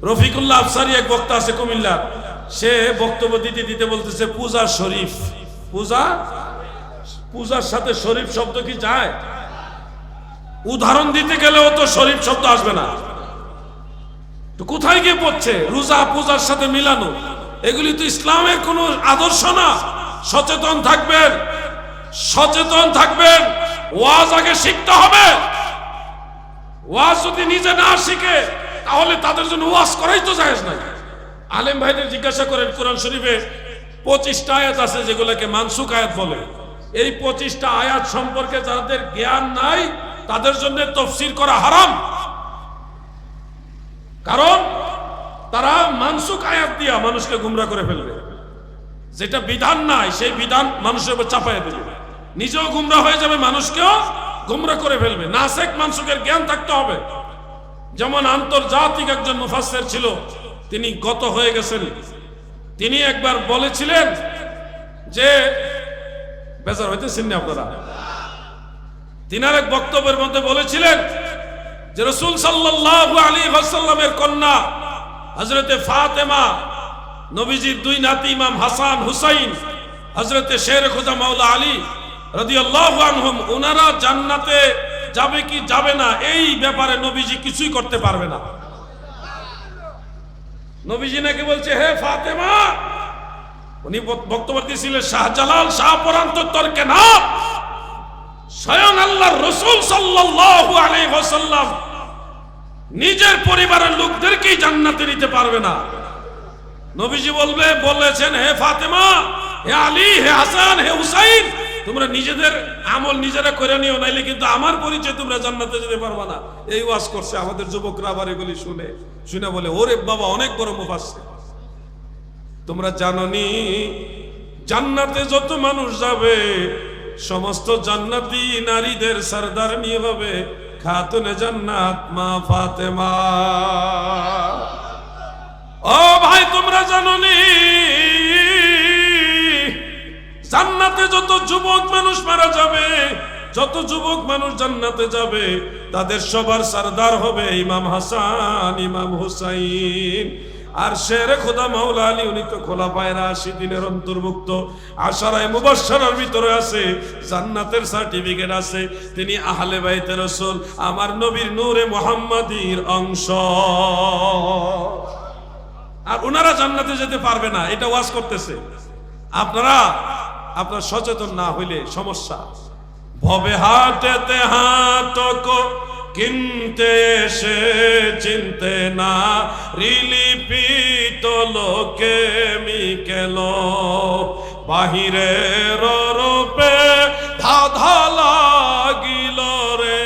রফিকুল্লাহ আফসারি এক বক্তা আছে কুমিল্লার, সে বক্তব্য দিতে দিতে বলতেছে পূজা শরীফ, পূজার সাথে শরীফ শব্দ কি যায়? উদাহরণ দিতে গেলেও তো শরীফ শব্দ আসবে না। তো কোথায় গিয়ে পড়ছে? রোজা পূজার সাথে মিলানো, এগুলি তো ইসলামের কোন আদর্শ না। সচেতন থাকবেন, সচেতন থাকবেন। ওয়াজ আগে শিখতে হবে। ওয়াজ যদি নিজে না শিখে তাহলে তাদের জন্য ওয়াজ করাই তো জায়েজ নাই। আলেম ভাইদের জিজ্ঞাসা করেন, কোরআন শরীফে 25টা আয়াত আছে যেগুলোকে মানসুখ আয়াত বলে। এই 25টা আয়াত সম্পর্কে যাদের জ্ঞান নাই তাদের জন্য তাফসীর করা হারাম। কারণ তারা মানসুখ আয়াত দিয়া মানুষকে গুমরা করে ফেলবে। যেটা বিধান নাই সেই বিধান মানুষের উপর চাপাইয়া দেবে, নিজেও গুমরা হয়ে যাবে, মানুষকেও গুমরা করে ফেলবে। নাসেখ মানসুখের জ্ঞান থাকতে হবে। যেমন আন্তর্জাতিক একজন মুফাসসির ছিল, তিনি গত হয়ে গেছেন। তিনি একবার বলেছিলেন যে, বেজার হইতেছেন না আপনারা, তিনার এক বক্তব্যের মধ্যে বলেছিলেন যে রাসূল সাল্লাল্লাহু আলাইহি ওয়াসাল্লামের কন্যা হযরতে ফাতেমা, নবীজির দুই নাতি ইমাম হাসান হুসাইন, হযরতে শের খুদা মাওলা আলী রাদিয়াল্লাহু আনহুম, ওনারা জান্নাতে যাবে কি যাবে না এই ব্যাপারে নবীজি কিছুই করতে পারবে না। নবীজি নাকি বলছে, হে ফাতেমা, উনি বক্তব্য দিয়েছিলেন শাহজালাল শাহপরান তর্কে না, স্বয়ং আল্লাহর রাসূল সাল্লাল্লাহু আলাইহি ওয়াসাল্লাম নিজের পরিবারের লোকদেরকেই জান্নাতে নিতে পারবে না। নবীজি বলেছেন, হে ফাতেমা, হে আলী, হে হাসান, হে হুসাইন, তোমরা নিজেদের আমল নিজেরা করে নিও, নাইলে কিন্তু আমার পরিচয় তোমরা জান্নাতে যেতে পারবে না। এই ওয়াজ করছে। আমাদের যুবকরা আবার এগুলি শুনে বলে, ওরে বাবা, অনেক বড় মুফাসসির। তোমরা জানোনি জান্নাতে যত মানুষ যাবে সমস্ত জান্নাতি নারীদের সরদারনি হবে খাতুনে জান্নাত মা ফাতেমা। ও ভাই, তোমরা জানোনি জান্নাতে যত যুবক মানুষ মারা যাবে, যত যুবক মানুষ জান্নাতে যাবে, তাদের সবার সরদার হবে ইমাম হাসান, ইমাম হুসাইন। আর শেরে খোদা মাওলা আলী, উনি তো খোলাফায়ে রাশিদিনের অন্তর্ভুক্ত, আশারায়ে মুবাশশারার ভিতরে আছে, জান্নাতের সার্টিফিকেট আছে। তিনি আহলে বাইতে রাসূল, আমার নবীর নূরে মুহাম্মাদির অংশ। আর ওনারা জান্নাতে যেতে পারবে না, এটা ওয়াজ করতেছে। আপনারা সচেতন না হইলে সমস্যা। ভবে হাটেতে হাটকো কিনতে এসে চিনতে না, রিলিপিত লোকে মিকেল, বাহিরের রূপে ধাঁধা লাগিল রে,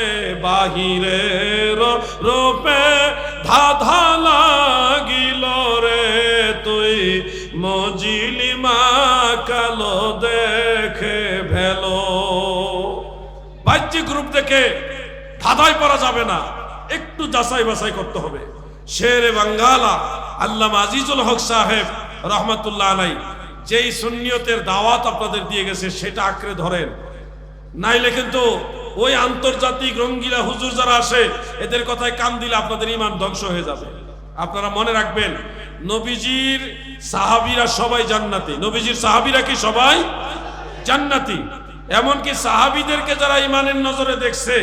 বাহিরের রূপে ধাঁধা লাগিল রে, তুই মজিলিমা কালো দেখে ভেলো। বাহ্যিক রূপ দেখে ধাঁধায় পড়া যাবে না, একটু যাচাই বাছাই করতে হবে। শেরে বাঙ্গালা আল্লামা আজিজুল হক সাহেব রহমাতুল্লাহ আলাইহি যেই সুন্নিয়তের দাওয়াত আপনাদের দিয়ে গেছে সেটা আঁকড়ে ধরেন, নাইলে কিন্তু ওই আন্তর্জাতিক রঙ্গিলা হুজুর যারা আসে এদের কথায় কান দিলে আপনাদের ঈমান ধ্বংস হয়ে যাবে। আপনারা মনে রাখবেন, নবীজির সাহাবীরা সবাই জান্নাতি। নবীজির সাহাবীরা কি সবাই জান্নাতি? এমনকি সাহাবীদেরকে যারা ঈমানের নজরে দেখছে,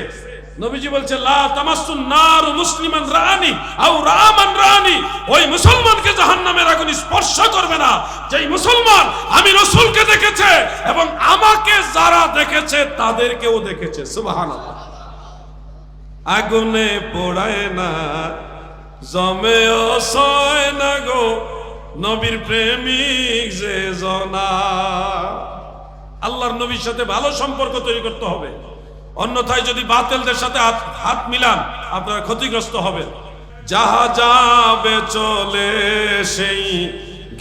নবীজি বলছে, লা তামাসসুন নার মুসলিমান রাআনি আও রাআমান রাআনি, ওই মুসলমানকে জাহান্নামের আগুন স্পর্শ করবে না যেই মুসলমান আমি রাসূলকে দেখেছে এবং আমাকে যারা দেখেছে তাদেরকেও দেখেছে। সুবহানাল্লাহ। আগুনে পোড়ায় না, জমেও সয় না গো নবীর প্রেমিক যে জনা। আল্লাহর নবীর সাথে ভালো সম্পর্ক তৈরি করতে হবে, অন্যথায় যদি বাতিলদের সাথে হাত মিলান আপনারা ক্ষতিগ্রস্ত হবেন। যাহা যাবে চলে সেই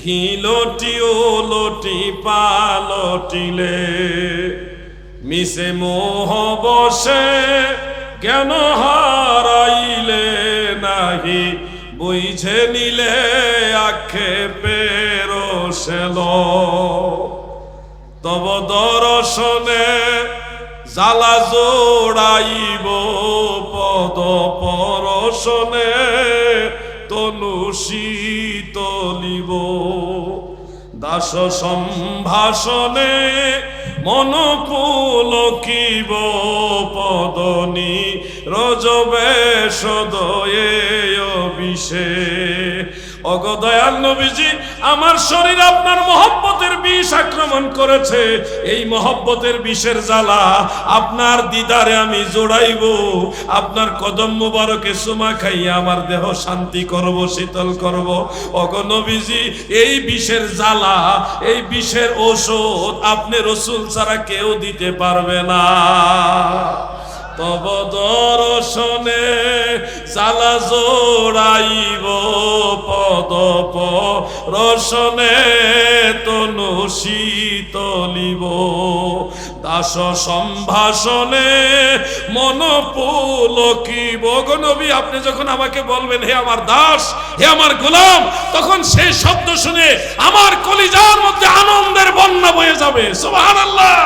ঘিলটি ও লটি পালটিলে, মিশে মোহ বসে জ্ঞান হারাইলে, নাহি বুঝে নিলে আক্ষেপের সেল, তব দর্শনে জালা জোড়াইব পদ পরশনে, তনু শীতলিব দাস সম্ভাষণে মন পুলকিব পদনী রজবে সদয়ে অবিষে। ওগো দয়াল নবীজি, আমার শরীর আপনার মহব্বতের বিষ আক্রমণ করেছে। এই মহব্বতের বিষের জ্বালা আপনার দিদারে আমি জোড়াইব। আপনার কদম মুবারকে চুমা খাইয়া আমার দেহ শান্তি করব, শীতল করব। ওগো নবীজি, এই বিষের জ্বালা, এই বিষের ঔষধ আপনি রসুল ছাড়া কেউ দিতে পারবে না। তব দর্শনে জ্বালা জোড়াইব পদপ রসনে তনু শীতলিব দাস সম্ভাষণে মন পুলকিব। গো নবী, আপনি যখন আমাকে বলবেন হে আমার দাস, হে আমার গোলাম, তখন সেই শব্দ শুনে আমার কলিজার মধ্যে আনন্দের বন্যা বয়ে যাবে। সুবহানাল্লাহ।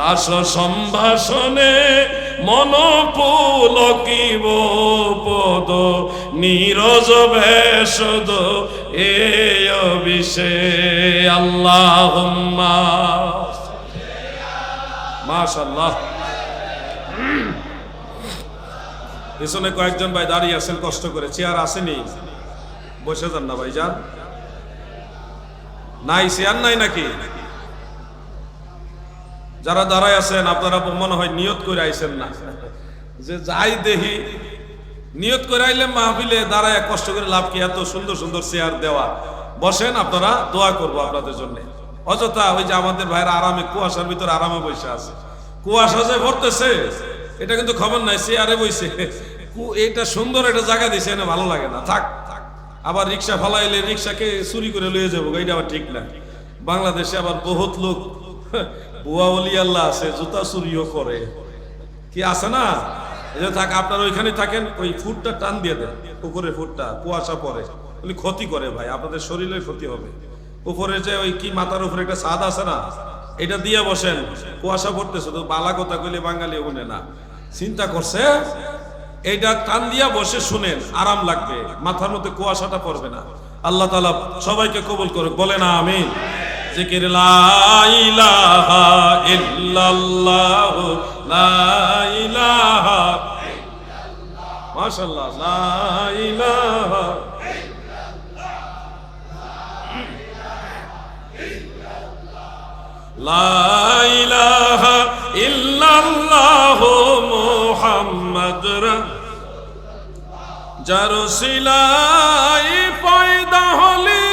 দাস সম্ভাষণে মন পুলকিব পদ নীরজ ভেষদ এ অবিষে। আল্লাহুম্মা মাশাআল্লাহ। পিছনে কয়েকজন ভাই দাঁড়িয়ে আছেন কষ্ট করে, চেয়ার আসেনি, বসে যান না ভাই, যান। নাই চেয়ার নাই নাকি? যারা দাঁড়ায় আছেন আপনারা মনে হয় নিয়ত করে আইছেন না, যে যাই দেহি নিয়ত করে আইলে মাহফিলে দাঁড়ায় কষ্ট করে লাভ কি? এত সুন্দর সুন্দর চেয়ার দেওয়া। বসেন, আপনারা দোয়া করবো আপনাদের জন্য। অযথা ওই যে আমাদের ভাইরা আরামে কুয়াশার ভিতরে আরামে বসে আছে, কুয়াশা যে ভরতেছে এটা কিন্তু খবর নাই, চেয়ারে বসে এটা সুন্দর একটা জায়গা দিছে, এনে ভালো লাগে না, থাক। আবার রিক্সা ফালাইলে রিক্সাকে চুরি করে লয়ে যাবো, এটা আবার ঠিক না। বাংলাদেশে আবার বহুত লোক বুয়া ওলি আল্লাহ আছে, জুতা চুরিও করে, কি আছে না? এই থাক, আপনারা ওইখানে থাকেন, ওই ফুটটা টান দিয়ে দেন, উপরে ফুটটা কুয়াশা পরে ক্ষতি করে ভাই, আপনাদের শরীরের ক্ষতি হবে। উপরে যে ওই কি মাথার উপরে একটা ছাদ আছে না, এটা দিয়ে বসেন, কুয়াশা পড়তেছে তো বালা কথা কইলে বাঙালি ওনে না, চিন্তা করছে এইটা টান দিয়া বসে শুনেন, আরাম লাগবে, মাথার মধ্যে কুয়াশাটা পড়বে না। আল্লাহ তাআলা সবাইকে কবুল করুক, বলে না আমিন। জিকির লা ইলাহা ইল্লাল্লাহ, লা ইলাহা ইল্লাল্লাহ, মাশাআল্লাহ, লা ইলাহা লা ইলাহা ইল্লাল্লাহ মুহাম্মাদুর রাসূলুল্লাহ। যার সিলাই পয়দা হলি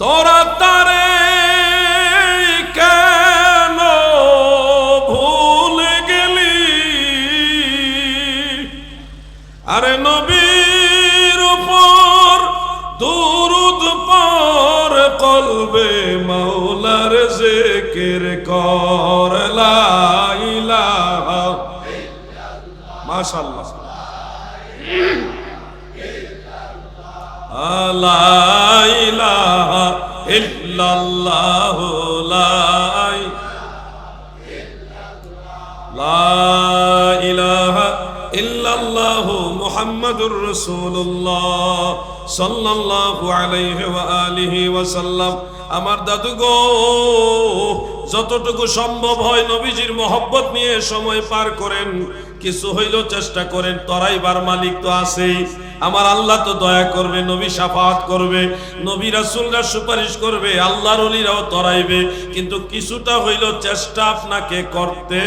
তোরা তারে কেন ভুলে গেলি? আরে নবীর উপর দুরুদ পড়, কলবে মাওলার জিকির কর, লা ইলাহা ইল্লাল্লাহ, মাশাআল্লাহ, লা ইলাহা ইল্লাল্লাহ, লা ইলাহা ইল্লাল্লাহ মুহাম্মাদুর রাসূলুল্লাহ সাল্লাল্লাহু আলাইহি ওয়া আলিহি ওয়াসাল্লাম। আমার দাদু গো, যতটুকু সম্ভব হয় নবীজির মহব্বত নিয়ে সময় পার করেন, কিছু হইলেও চেষ্টা করেন। তরাইবার মালিক তো আছেই, আমার আল্লাহ তো দয়া করবে, নবী শাফাআত করবে, নবী রাসূলরা সুপারিশ করবে, আল্লাহর ওলিরাও তরাইবে, কিন্তু কিছুটা হইলেও চেষ্টা আপনাকে করতে